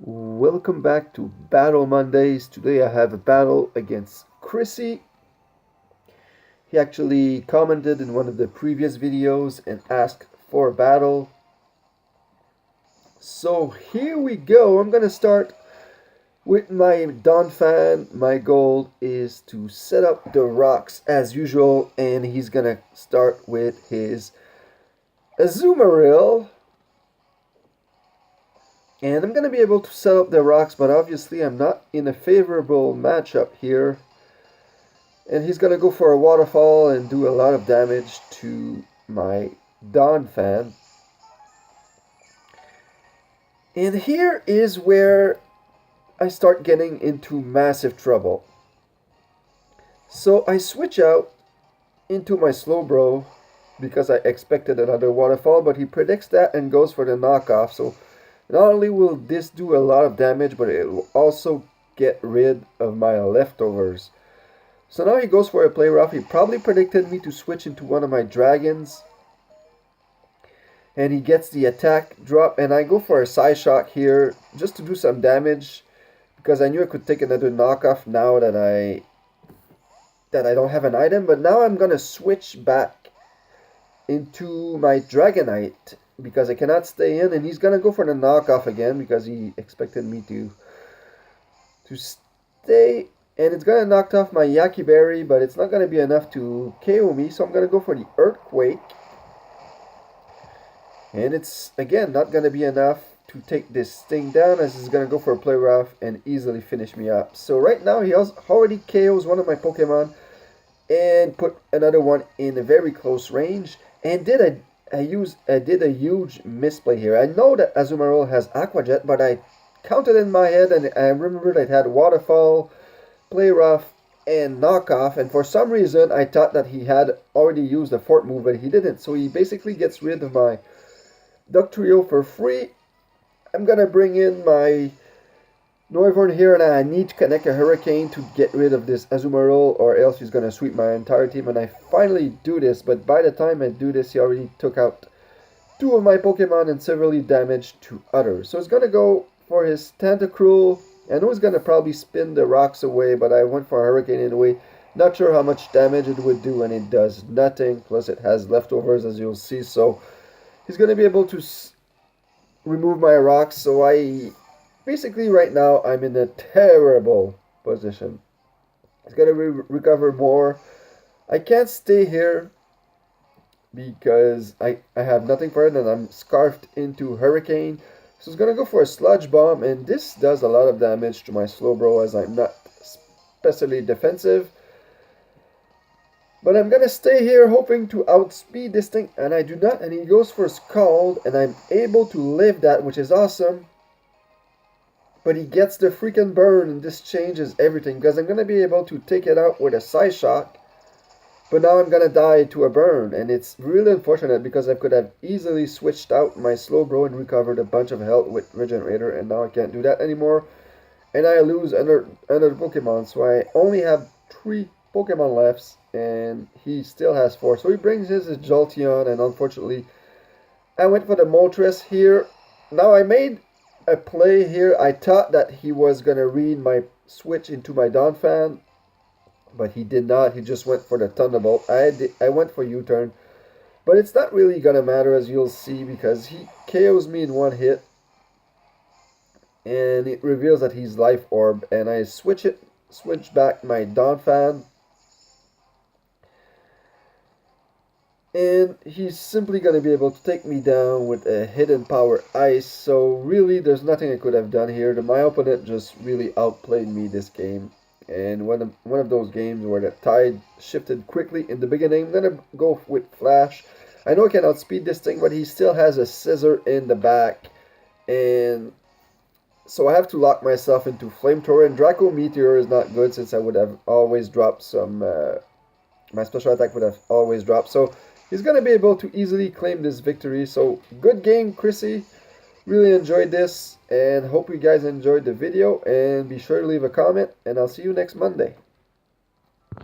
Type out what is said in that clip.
Welcome back to Battle Mondays. Today I have a battle against Chrissy. He actually commented in one of the previous videos and asked for a battle. So here we go. I'm gonna start with my Don fan. My goal is to set up the rocks as usual, and he's gonna start with his Azumarill. And I'm going to be able to set up the rocks, but obviously I'm not in a favorable matchup here. And he's going to go for a waterfall and do a lot of damage to my Dawn fan. And here is where I start getting into massive trouble. So I switch out into my Slowbro because I expected another waterfall, but he predicts that and goes for the knockoff. So not only will this do a lot of damage, but it will also get rid of my leftovers. So now he goes for a play rough. He probably predicted me to switch into one of my dragons. And he gets the attack drop. And I go for a side shock here just to do some damage. Because I knew I could take another knockoff now that I don't have an item. But now I'm going to switch back into my Dragonite, because I cannot stay in, and he's gonna go for the knockoff again because he expected me to stay, and it's gonna knock off my Yaki Berry, but it's not gonna be enough to KO me, so I'm gonna go for the Earthquake, and it's again not gonna be enough to take this thing down, as he's gonna go for a play rough and easily finish me up. So right now he already KOs one of my Pokemon and put another one in a very close range, and I did a huge misplay here. I know that Azumarill has Aqua Jet, but I counted in my head and I remembered it had Waterfall, Play Rough, and Knockoff. And for some reason, I thought that he had already used the Fort move, but he didn't. So he basically gets rid of my Ductrio for free. I'm going to bring in my Noivern here, and I need to connect a Hurricane to get rid of this Azumarill, or else he's going to sweep my entire team. And I finally do this, but by the time I do this, he already took out two of my Pokemon and severely damaged two others. So he's going to go for his Tentacruel. I know he's going to probably spin the rocks away, but I went for a Hurricane anyway. Not sure how much damage it would do, and it does nothing. Plus it has leftovers, as you'll see. So he's going to be able to remove my rocks. So basically, right now, I'm in a terrible position. He's going to recover more. I can't stay here because I have nothing for it, and I'm scarfed into Hurricane. So he's going to go for a Sludge Bomb, and this does a lot of damage to my Slowbro, as I'm not especially defensive. But I'm going to stay here hoping to outspeed this thing, and I do not. And he goes for Scald, and I'm able to live that, which is awesome. But he gets the freaking burn, and this changes everything, because I'm going to be able to take it out with a Side Shock. But now I'm going to die to a burn, and it's really unfortunate because I could have easily switched out my Slowbro and recovered a bunch of health with Regenerator, and now I can't do that anymore. And I lose another Pokemon, so I only have 3 Pokemon left, and he still has 4. So he brings his Jolteon, and unfortunately I went for the Moltres here. Now I made a play here. I thought that he was going to read my switch into my Donphan, but he did not. He just went for the Thunderbolt. I went for U-turn, but it's not really going to matter, as you'll see, because he KOs me in one hit, and it reveals that he's Life Orb, and I switch back my Donphan, and he's simply going to be able to take me down with a Hidden Power Ice. So really, there's nothing I could have done here. My opponent just really outplayed me this game. And one of those games where the tide shifted quickly in the beginning. I'm going to go with Flash. I know I can outspeed this thing, but he still has a Scissor in the back. And so I have to lock myself into Flamethrower. And Draco Meteor is not good, since I would have always dropped some... my special attack would have always dropped. So he's going to be able to easily claim this victory. So good game, Chrissy. Really enjoyed this, and hope you guys enjoyed the video, and be sure to leave a comment, and I'll see you next Monday.